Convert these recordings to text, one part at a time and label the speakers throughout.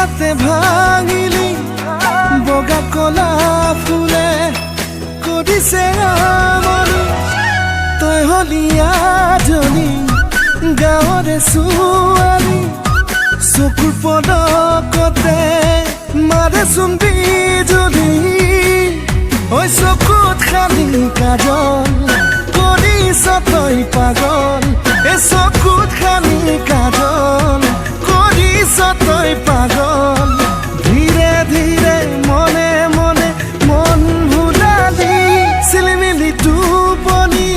Speaker 1: নিশাতে ভাঙিলি বগা কলা ফুলে কৰিছে আমনি তই হলি আজনী গাঁৱৰে ছোৱালী চকুৰ পদকতে মাৰে চোন বিজুলী ঐ চকুত খালি কাজল কৰিছ তই পাগল এ চকুত খালি কাজল কৰিছ তই পাগল ধীৰে ধীৰে মনে মনে মন ভুলালি চিলিমিলি টোপনি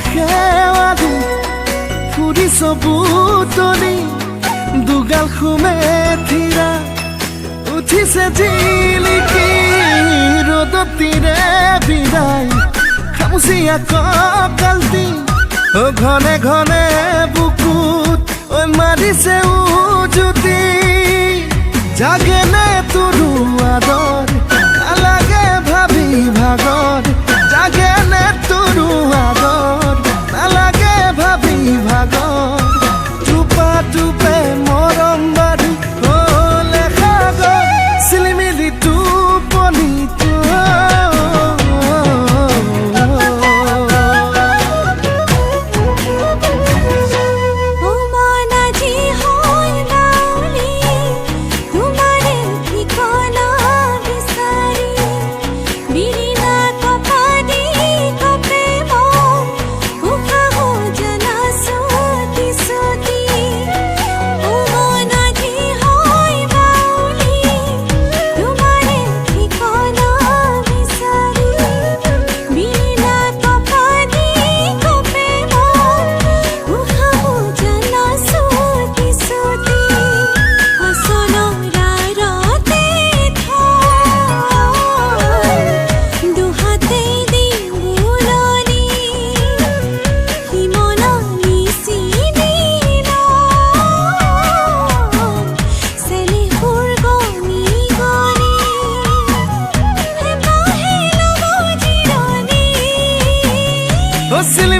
Speaker 1: খেৱালি ফুৰিছ বুটলি দুগাল খুমে থিৰা উঠিছে জিলিকি ৰ'দত তীৰে বিদায় খামুচিয়া কঁকালটি ঘনে ঘনে বুকুত ঐ মাৰিছে উজুতি জাগেনে তোৰো আদৰ নালাগে ভাবি ভাগৰ জাগেনে তোৰো আদৰ নালাগে ভাবি ভাগৰ টুপা টুপে মৰম বাৰী হ'লে সাগৰ চিলিমিলি টোপনি silly